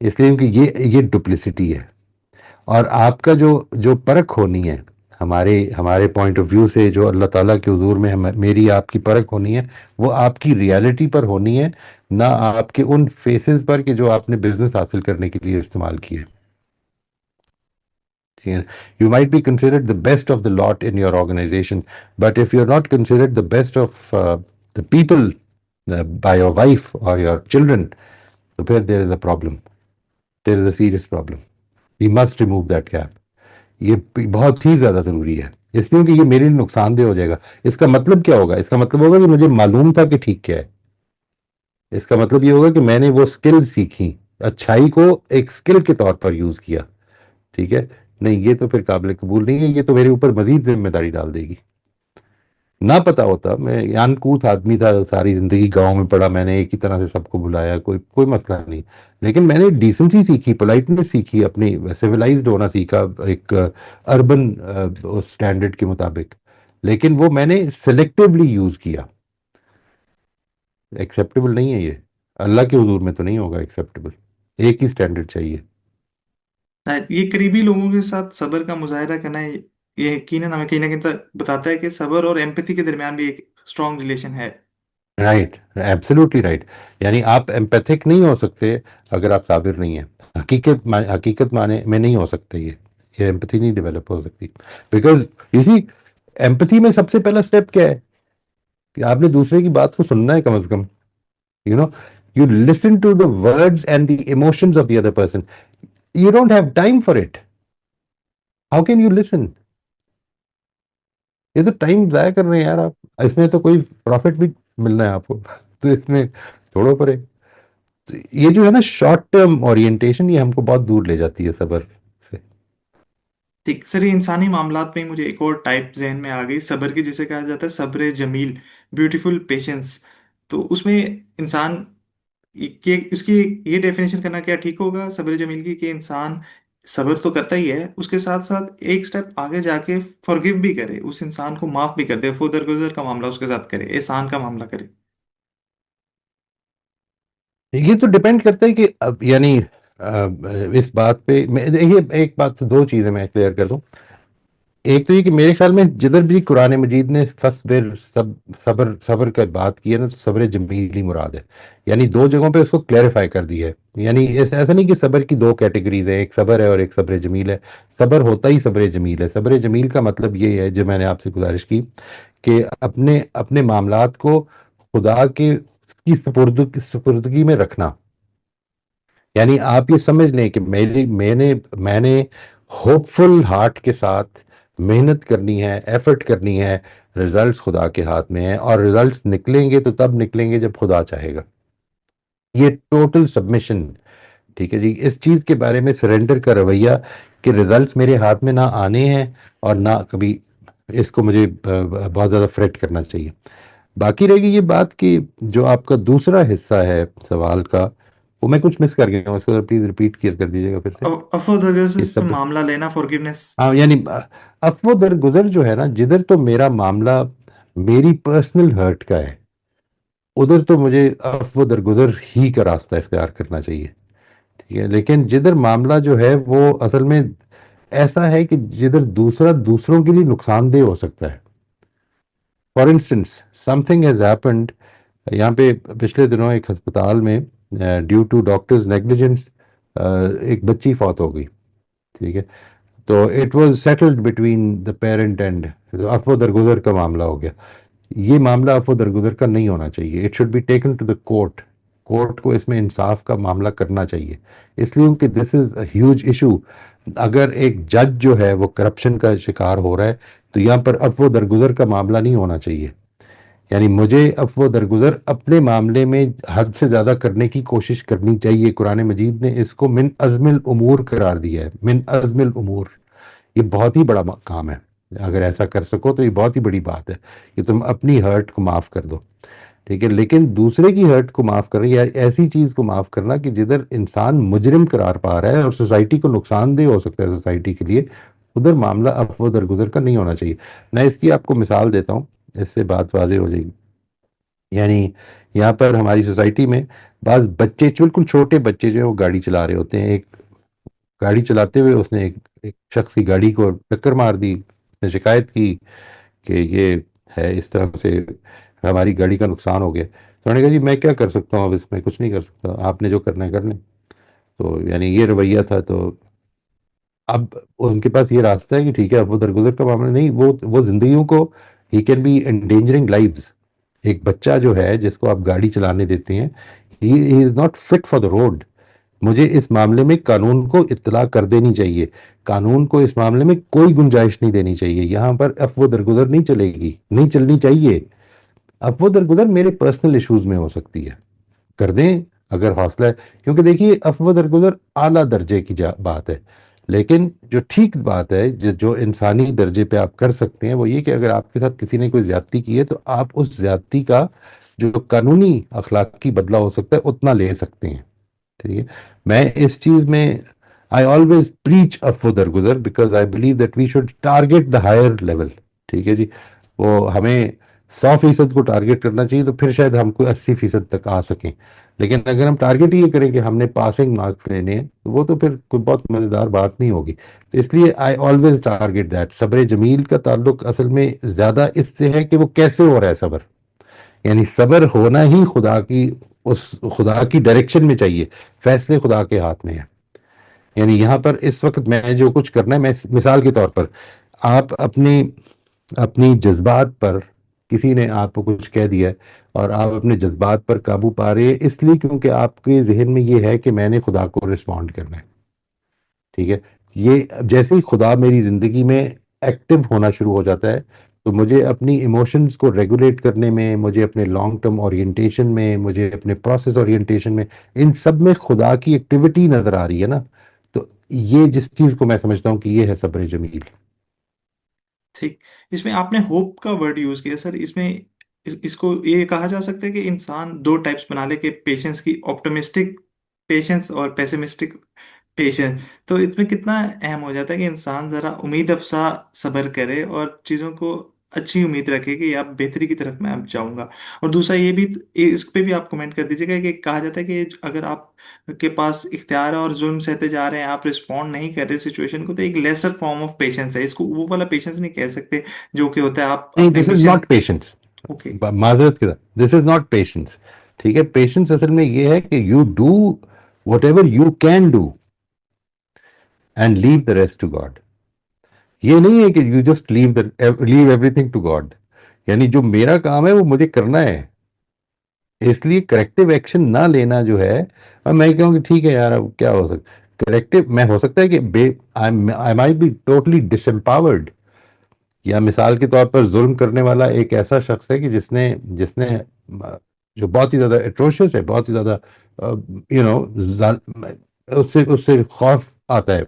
اس لیے کہ یہ ڈپلسٹی ہے، اور آپ کا جو پرکھ ہونی ہے ہمارے ہمارے پوائنٹ آف ویو سے، جو اللہ تعالیٰ کے حضور میں میری آپ کی پرکھ ہونی ہے، وہ آپ کی ریالٹی پر ہونی ہے، نہ آپ کے ان فیسز پر کہ جو آپ نے بزنس حاصل کرنے کے لیے استعمال کیے، ٹھیک ہے؟ You might be considered the best of the lot in your organisation, but if you are not considered the best of the people by your wife or your children, تو پھر there is a problem, there is a serious problem, we must remove that gap, یہ بہت ہی زیادہ ضروری ہے، اس لیے کہ یہ میرے لیے نقصان دہ ہو جائے گا۔ اس کا مطلب کیا ہوگا؟ اس کا مطلب ہوگا کہ مجھے معلوم تھا کہ ٹھیک کیا ہے، اس کا مطلب یہ ہوگا کہ میں نے وہ سکل سیکھی، اچھائی کو ایک سکل کے طور پر یوز کیا، ٹھیک ہے؟ نہیں، یہ تو پھر قابل قبول نہیں ہے، یہ تو میرے اوپر مزید ذمہ داری ڈال دے گی۔ نہ پتا ہوتا، میں انکوت آدمی تھا، ساری زندگی گاؤں میں پڑا، میں نے ایک ہی طرح سے سب کو بلایا، کوئی مسئلہ نہیں، لیکن میں نے ڈیسنسی سیکھی، پولائٹنس سیکھی، اپنی سویلائزڈ ہونا سیکھا ایک اربن اسٹینڈرڈ کے مطابق، لیکن وہ میں نے سلیکٹیولی یوز کیا، ایکسیپٹیبل نہیں ہے یہ، اللہ کے حضور میں تو نہیں ہوگا ایکسیپٹیبل، ایک ہی اسٹینڈرڈ چاہیے۔ یہ قریبی لوگوں کے ساتھ صبر کا مظاہرہ کرنا ہے، یہ یقیناً ہمیں کہیں نہ کہیں بتاتا ہے کہ صبر اور ایمپتھی کے درمیان بھی ایک اسٹرانگ ریلیشن ہے۔ رائٹ، ایبسلیوٹلی رائٹ، یعنی آپ ایمپیتھک نہیں ہو سکتے اگر آپ صابر نہیں ہیں، حقیقت معنی میں نہیں ہو سکتے، یہ ایمپتھی نہیں ڈیولپ ہو سکتی، بیکاز اسی ایمپتھی میں سب سے پہلا اسٹیپ کیا ہے کہ آپ نے دوسرے کی بات کو سننا ہے، کم از کم you know you listen to the words and the emotions of the other person, you don't have time for it, how can you listen? یہ تو ٹائم ضائع کر رہے ہیں یار آپ، اس میں تو کوئی پروفٹ بھی ملنا ہے آپ کو تو اس میں چھوڑو پرے، یہ جو ہے نا شارٹ ٹرم اورینٹیشن، یہ ہم کو بہت دور لے جاتی ہے صبر سے۔ ٹھیک سر، یہ انسانی معاملات میں مجھے ایک اور ٹائپ ذہن میں آ گئی صبر کی، جسے کہا جاتا ہے صبر جمیل، بیوٹیفل پیشنس۔ تو اس میں انسان اس کی یہ ڈیفینیشن کرنا کیا ٹھیک ہوگا صبر جمیل کی، کہ انسان صبر تو کرتا ہی ہے، اس کے ساتھ ساتھ ایک سٹیپ آگے جا کے فارگیو بھی کرے، اس انسان کو معاف بھی کر دے، فو درگزر کا معاملہ اس کے ساتھ کرے، احسان کا معاملہ کرے۔ یہ تو ڈپینڈ کرتا ہے کہ یعنی اس بات پہ دیکھیے، ایک بات، دو چیزیں میں کلیئر کر دوں، ایک تو یہ کہ میرے خیال میں جدھر بھی قرآن مجید نے فصبر صبر کا بات کی ہے نا، تو صبر جمیل ہی مراد ہے، یعنی دو جگہوں پہ اس کو کلیریفائی کر دی ہے، یعنی ایسا نہیں کہ صبر کی دو کیٹیگریز ہیں، ایک صبر ہے اور ایک صبر جمیل ہے، صبر ہوتا ہی صبر جمیل ہے۔ صبر جمیل کا مطلب یہ ہے جو میں نے آپ سے گزارش کی کہ اپنے اپنے معاملات کو خدا کے کی سپردگی میں رکھنا، یعنی آپ یہ سمجھ لیں کہ میں نے ہوپ فل ہارٹ کے ساتھ محنت کرنی ہے، ایفرٹ کرنی ہے، ریزلٹس خدا کے ہاتھ میں ہیں، اور ریزلٹس نکلیں گے تو تب نکلیں گے جب خدا چاہے گا، یہ ٹوٹل سبمیشن، ٹھیک ہے جی، اس چیز کے بارے میں سرنڈر کا رویہ کہ ریزلٹس میرے ہاتھ میں نہ آنے ہیں اور نہ کبھی اس کو مجھے بہت زیادہ فریٹ کرنا چاہیے۔ باقی رہے گی یہ بات کہ جو آپ کا دوسرا حصہ ہے سوال کا، وہ میں کچھ مس کر گیا ہوں، اس کو پلیز ریپیٹ کر دیجیے گا پھر سے عفو درگزر کہ سے سب۔ معاملہ لینا، فارگیونیس۔ ہاں یعنی افو درگزر جو ہے نا، جدھر تو میرا معاملہ میری پرسنل ہرٹ کا ہے، ادھر تو مجھے افو درگزر ہی کا راستہ اختیار کرنا چاہیے، ٹھیک ہے، لیکن جدھر معاملہ جو ہے وہ اصل میں ایسا ہے کہ جدھر دوسرا دوسروں کے لیے نقصان دہ ہو سکتا ہے، for instance some thing has happened, یہاں پہ پچھلے دنوں ایک ہسپتال میں ڈیو ٹو ڈاکٹرز نیگلیجنس ایک بچی فوت ہو گئی، ٹھیک ہے، تو it was settled between the parent and, افو درگزر کا معاملہ ہو گیا، یہ معاملہ افو درگزر کا نہیں ہونا چاہیے، it should be taken to the court, court کو اس میں انصاف کا معاملہ کرنا چاہیے، اس لیے کہ دس از اے ہیوج ایشو، اگر ایک جج جو ہے وہ کرپشن کا شکار ہو رہا ہے تو یہاں پر عفو درگزر کا معاملہ نہیں ہونا چاہیے. یعنی مجھے عفو درگزر اپنے معاملے میں حد سے زیادہ کرنے کی کوشش کرنی چاہیے. قرآن مجید نے اس کو من عزم الامور قرار دیا ہے. من عزم الامور، یہ بہت ہی بڑا کام ہے. اگر ایسا کر سکو تو یہ بہت ہی بڑی بات ہے کہ تم اپنی ہرٹ کو معاف کر دو. ٹھیک ہے، لیکن دوسرے کی ہرٹ کو معاف کرنا یا ایسی چیز کو معاف کرنا کہ جدھر انسان مجرم قرار پا رہا ہے اور سوسائٹی کو نقصان دہ ہو سکتا ہے سوسائٹی کے لیے، ادھر معاملہ عفو درگزر کا نہیں ہونا چاہیے. میں اس کی آپ کو مثال دیتا ہوں، اس سے بات واضح ہو جائے گی. یعنی یہاں پر ہماری سوسائٹی میں بعض بچے، بالکل چھوٹے بچے جو ہیں وہ گاڑی چلا رہے ہوتے ہیں. ایک گاڑی چلاتے ہوئے اس نے ایک شخص کی گاڑی کو ٹکر مار دی. اس نے شکایت کی کہ یہ ہے اس طرح سے ہماری گاڑی کا نقصان ہو گیا. تو انہوں نے کہا جی میں کیا کر سکتا ہوں، اب اس میں کچھ نہیں کر سکتا، آپ نے جو کرنا ہے کر لیں. تو یعنی یہ رویہ تھا. تو اب ان کے پاس یہ راستہ ہے کہ ٹھیک ہے اب وہ درگزر کا معاملہ نہیں، وہ زندگیوں کو، ہی کین بی انڈینجرنگ لائفز. ایک بچہ جو ہے جس کو آپ گاڑی چلانے دیتے ہیں، he is not fit for the road. مجھے اس معاملے میں قانون کو اطلاع کر دینی چاہیے. قانون کو اس معاملے میں کوئی گنجائش نہیں دینی چاہیے. یہاں پر عفو درگزر نہیں چلے گی، نہیں چلنی چاہیے. عفو درگزر میرے پرسنل ایشوز میں ہو سکتی ہے، کر دیں اگر حوصلہ ہے. کیونکہ دیکھیے عفو درگزر اعلیٰ درجے کی بات ہے. لیکن جو ٹھیک بات ہے جو انسانی درجے پہ آپ کر سکتے ہیں وہ یہ کہ اگر آپ کے ساتھ کسی نے کوئی زیادتی کی ہے تو آپ اس زیادتی کا جو قانونی اخلاقی بدلہ ہو سکتا ہے اتنا لے سکتے ہیں. ٹھیک ہے، میں اس چیز میں آئی آلویز پریچ عفو درگزر because I believe that we should target the higher level. ٹھیک ہے جی، وہ ہمیں 100% کو ٹارگیٹ کرنا چاہیے تو پھر شاید ہم کوئی 80% تک آ سکیں. لیکن اگر ہم ٹارگیٹ یہ کریں کہ ہم نے پاسنگ مارکس لینے ہیں تو وہ تو پھر کوئی بہت مزیدار بات نہیں ہوگی. اس لیے آئی آلویز ٹارگیٹ دیٹ. صبر جمیل کا تعلق اصل میں زیادہ اس سے ہے کہ وہ کیسے ہو رہا ہے صبر. یعنی صبر ہونا ہی اس خدا کی ڈائریکشن میں چاہیے، فیصلے خدا کے ہاتھ میں ہے. یعنی یہاں پر اس وقت میں جو کچھ کرنا ہے، میں مثال کے طور پر آپ اپنی جذبات پر، کسی نے آپ کو کچھ کہہ دیا ہے اور آپ اپنے جذبات پر قابو پا رہے ہیں اس لیے کیونکہ آپ کے ذہن میں یہ ہے کہ میں نے خدا کو رسپونڈ کرنا ہے. ٹھیک ہے، یہ جیسے ہی خدا میری زندگی میں ایکٹیو ہونا شروع ہو جاتا ہے تو مجھے اپنی ایموشنز کو ریگولیٹ کرنے میں، مجھے اپنے لانگ ٹرم اورینٹیشن میں، مجھے اپنے پروسیس اورینٹیشن میں، ان سب میں خدا کی ایکٹیویٹی نظر آ رہی ہے نا. تو یہ جس چیز کو میں سمجھتا ہوں کہ یہ ہے صبر جمیل. ٹھیک. اس میں آپ نے ہوپ کا ورڈ یوز کیا سر. اس میں اس کو یہ کہا جا سکتا ہے کہ انسان دو ٹائپس بنا لے، کہ پیشنس کی آپٹمسٹک پیشنس اور پیسمسٹک پیشنس. تو اس میں کتنا اہم ہو جاتا ہے کہ انسان ذرا امید افزا صبر کرے اور چیزوں کو اچھی امید رکھے کہ آپ بہتری کی طرف میں اب جاؤں گا. اور دوسرا یہ بھی، اس پہ بھی آپ کمنٹ کر دیجیے گا کہ کہا جاتا ہے کہ اگر آپ کے پاس اختیار ہے اور ظلم سہتے جا رہے ہیں، آپ رسپونڈ نہیں کر رہے سچویشن کو، تو ایک لیسر فارم آف پیشنس ہے. اس کو وہ والا پیشنس نہیں کہہ سکتے جو کہ ہوتا ہے آپ نہیں، اپنے دس از مشن. Not patience. اوکے. معذرت کے ساتھ، دس از ناٹ پیشنس. ٹھیک ہے، پیشنس اصل میں یہ ہے کہ you do whatever you can do and leave the rest to God. یہ نہیں ہے کہ you just leave everything to God. یعنی جو میرا کام ہے وہ مجھے کرنا ہے، اس لیے کریکٹیو ایکشن نہ لینا جو ہے. اب میں کہوں کہ ٹھیک ہے یار اب کیا ہو سکتا کریکٹیو میں، ہو سکتا ہے کہ I might be totally disempowered. یا مثال کے طور پر ظلم کرنے والا ایک ایسا شخص ہے کہ جس نے جو بہت ہی زیادہ اٹروشس ہے، بہت ہی زیادہ یو نو اس سے خوف آتا ہے.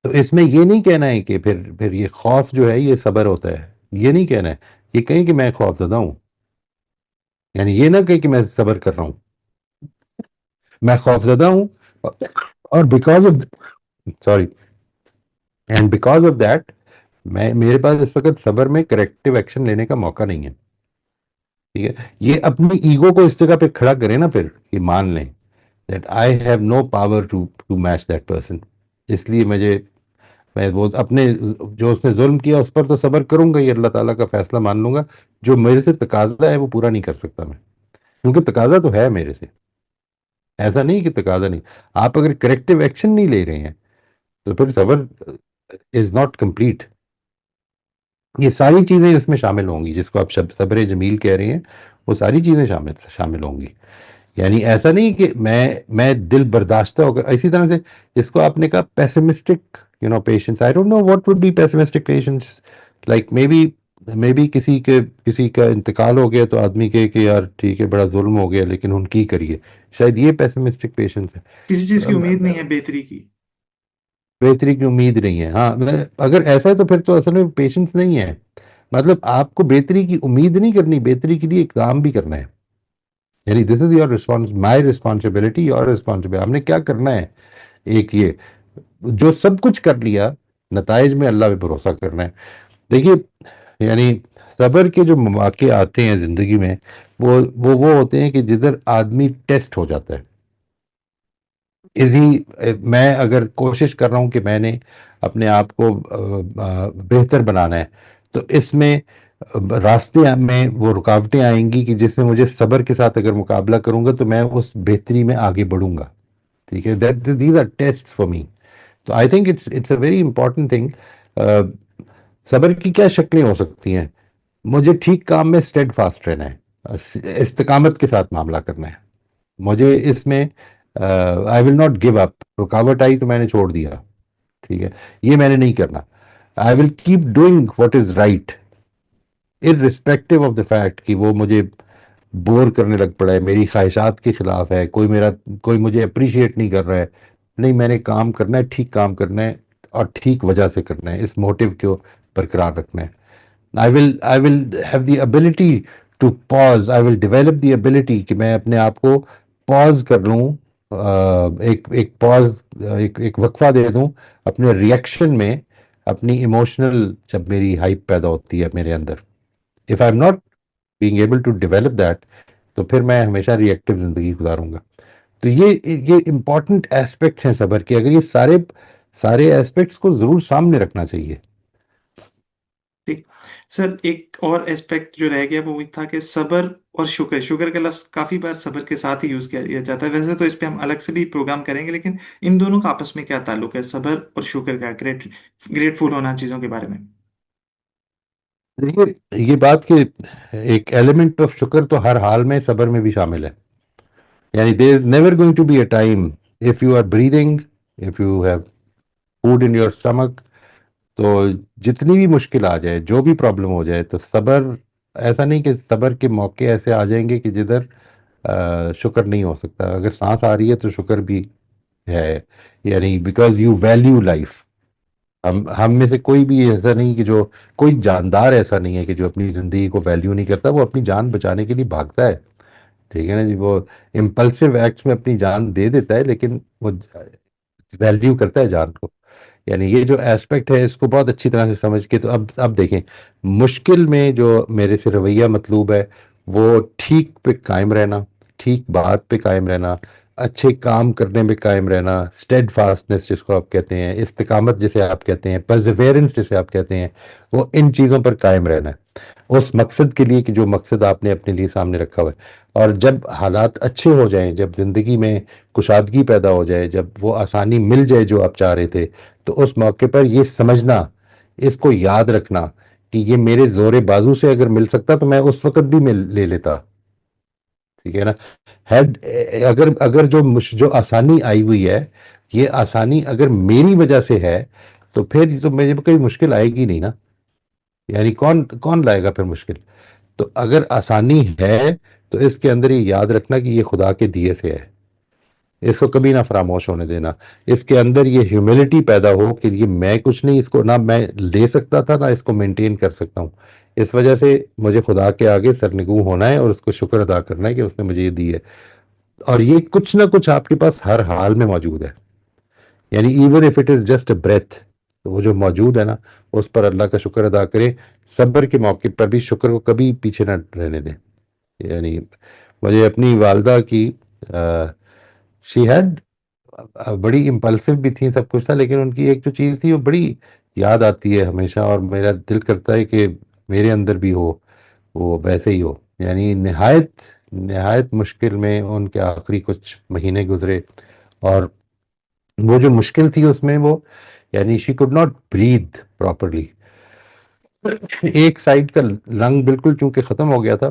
تو اس میں یہ نہیں کہنا ہے کہ پھر یہ خوف جو ہے یہ صبر ہوتا ہے. یہ نہیں کہنا ہے، یہ کہیں کہ میں خوف زدہ ہوں. یعنی یہ نہ کہیں کہ میں صبر کر رہا ہوں، میں خوف زدہ ہوں. اور because of sorry and because of that میرے پاس اس وقت صبر میں کریکٹیو ایکشن لینے کا موقع نہیں ہے. ٹھیک ہے، یہ اپنی ایگو کو اس جگہ پہ کھڑا کرے نا، پھر یہ مان لیں that I have no power to match that person. اس لیے میں وہ اپنے جو اس نے ظلم کیا اس پر تو صبر کروں گا، یہ اللہ تعالیٰ کا فیصلہ مان لوں گا. جو میرے سے تقاضا ہے وہ پورا نہیں کر سکتا میں، کیونکہ تقاضا تو ہے میرے سے. ایسا نہیں کہ تقاضا نہیں. آپ اگر کریکٹیو ایکشن نہیں لے رہے ہیں تو پھر صبر از ناٹ کمپلیٹ. یہ ساری چیزیں اس میں شامل ہوں گی جس کو آپ صبر جمیل کہہ رہے ہیں، وہ ساری چیزیں شامل ہوں گی. یعنی ایسا نہیں کہ میں دل برداشتہ ہو کر، اسی طرح سے جس کو آپ نے کہا pessimistic patience, I don't know what would be pessimistic patience, like maybe کسی کا انتقال ہو گیا تو آدمی کہے کہ یار ٹھیک ہے بڑا ظلم ہو گیا لیکن ان کی کریے، شاید یہ پیسمسٹک پیشنس ہے۔ کسی چیز کی امید نہیں ہے بہتری کی؟ بہتری کی امید نہیں ہے، ہاں اگر ایسا ہے تو پھر تو اصل میں پیشنس نہیں ہے، مطلب آپ کو بہتری کی امید نہیں کرنی، بہتری کے لیے اقدام بھی کرنا ہے، یعنی this is your response, my responsibility, your responsibility, ہم نے کیا کرنا ہے، ایک یہ جو سب کچھ کر لیا، نتائج میں اللہ پہ بھروسہ کرنا ہے۔ دیکھیے، یعنی صبر کے جو مواقع آتے ہیں زندگی میں، وہ ہوتے ہیں کہ جدھر آدمی ٹیسٹ ہو جاتا ہے، میں اگر کوشش کر رہا ہوں کہ میں نے اپنے آپ کو بہتر بنانا ہے، تو اس میں راستے میں وہ رکاوٹیں آئیں گی کہ جس سے مجھے صبر کے ساتھ اگر مقابلہ کروں گا تو میں اس بہتری میں آگے بڑھوں گا، ٹھیک ہے، these are test for me, تو I think it's a very important thing. صبر کی کیا شکلیں ہو سکتی ہیں؟ مجھے ٹھیک کام میں اسٹیڈ فاسٹ رہنا ہے، استقامت کے ساتھ معاملہ کرنا ہے، مجھے اس میں آئی ول ناٹ گیو اپ، رکاوٹ آئی تو میں نے چھوڑ دیا، ٹھیک ہے، یہ میں نے نہیں کرنا، I will keep doing what is right irrespective of the fact کہ وہ مجھے بور کرنے لگ پڑا ہے، میری خواہشات کے خلاف ہے، کوئی مجھے اپریشیٹ نہیں کر رہا ہے، نہیں، میں نے کام کرنا ہے، ٹھیک کام کرنا ہے اور ٹھیک وجہ سے کرنا ہے، اس موٹیو کو برقرار رکھنا ہے۔ I will have the ability to pause. I will develop the ability کہ میں اپنے آپ کو پاز کر لوں، ایک پاز، ایک وقفہ دے دوں اپنے ریئیکشن میں، اپنی ایموشنل جب میری ہائپ پیدا ہوتی ہے میرے اندر، if I'm not being able to develop that، تو پھر میں ہمیشہ ریئیکٹو زندگی گزاروں گا۔ تو یہ امپورٹنٹ ایسپیکٹس ہیں صبر کے، اگر یہ سارے ایسپیکٹس کو ضرور سامنے رکھنا چاہیے۔ ٹھیک سر، ایک اور اسپیکٹ جو رہ گیا وہ تھا کہ صبر اور شکر، شکر کا لفظ کافی بار صبر کے ساتھ ہی یوز کیا جاتا ہے، ویسے تو اس پہ ہم الگ سے بھی پروگرام کریں گے، لیکن ان دونوں کا آپس میں کیا تعلق ہے، صبر اور شکر کا، گریٹفل ہونا چیزوں کے بارے میں؟ دیکھیے، یہ بات کہ ایک ایلیمنٹ آف شکر تو ہر حال میں صبر میں بھی شامل ہے، یعنی there is never going to be a time, if you are breathing, if you have food in your stomach, تو جتنی بھی مشکل آ جائے، جو بھی پرابلم ہو جائے، تو صبر، ایسا نہیں کہ صبر کے موقع ایسے آ جائیں گے کہ جدھر شکر نہیں ہو سکتا، اگر سانس آ رہی ہے تو شکر بھی ہے، یعنی بیکاز یو ویلیو لائف۔ ہم میں سے کوئی بھی ایسا نہیں کہ جو، کوئی جاندار ایسا نہیں ہے کہ جو اپنی زندگی کو ویلیو نہیں کرتا، وہ اپنی جان بچانے کے لیے بھاگتا ہے، ٹھیک ہے نا جی، وہ امپلسو ایکٹس میں اپنی جان دے دیتا ہے لیکن وہ ویلیو کرتا ہے جان کو، یعنی یہ جو ایسپیکٹ ہے اس کو بہت اچھی طرح سے سمجھ کے، تو اب دیکھیں، مشکل میں جو میرے سے رویہ مطلوب ہے وہ ٹھیک پہ قائم رہنا، ٹھیک بات پہ قائم رہنا، اچھے کام کرنے میں قائم رہنا، اسٹیڈ فاسٹنس جس کو آپ کہتے ہیں، استقامت جسے آپ کہتے ہیں، پرزیویرنس جسے آپ کہتے ہیں، وہ ان چیزوں پر قائم رہنا ہے اس مقصد کے لیے کہ جو مقصد آپ نے اپنے لیے سامنے رکھا ہوا ہے۔ اور جب حالات اچھے ہو جائیں، جب زندگی میں کشادگی پیدا ہو جائے، جب وہ آسانی مل جائے جو آپ چاہ رہے تھے، تو اس موقع پر یہ سمجھنا، اس کو یاد رکھنا کہ یہ میرے زور بازو سے اگر مل سکتا تو میں اس وقت بھی لے لیتا، ٹھیک ہے نا، ہیڈ، اگر جو آسانی آئی ہوئی ہے، یہ آسانی اگر میری وجہ سے ہے تو پھر تو مجھے کوئی مشکل آئے گی نہیں نا، یعنی کون کون لائے گا پھر مشکل؟ تو اگر آسانی ہے تو اس کے اندر یہ یاد رکھنا کہ یہ خدا کے دیے سے ہے، اس کو کبھی نہ فراموش ہونے دینا، اس کے اندر یہ ہیوملٹی پیدا ہو کہ یہ میں کچھ نہیں، اس کو نہ میں لے سکتا تھا نہ اس کو مینٹین کر سکتا ہوں، اس وجہ سے مجھے خدا کے آگے سرنگوں ہونا ہے اور اس کو شکر ادا کرنا ہے کہ اس نے مجھے یہ دی ہے، اور یہ کچھ نہ کچھ آپ کے پاس ہر حال میں موجود ہے، یعنی even if it is just a breath, تو وہ جو موجود ہے نا، اس پر اللہ کا شکر ادا کریں، صبر کے موقع پر بھی شکر کو کبھی پیچھے نہ رہنے دیں، یعنی مجھے اپنی والدہ کی، شی ہیڈ، بڑی امپلسو بھی تھی، سب کچھ تھا، لیکن ان کی ایک جو چیز تھی وہ بڑی یاد آتی ہے ہمیشہ، اور میرا دل کرتا ہے کہ میرے اندر بھی ہو، وہ ویسے ہی ہو، یعنی نہایت نہایت مشکل میں ان کے آخری کچھ مہینے گزرے، اور وہ جو مشکل تھی اس میں وہ، یعنی she could not breathe properly, ایک سائڈ کا لنگ بالکل چونکہ ختم ہو گیا تھا،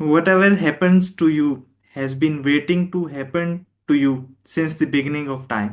whatever happens to you has been waiting to happen to you since the beginning of time.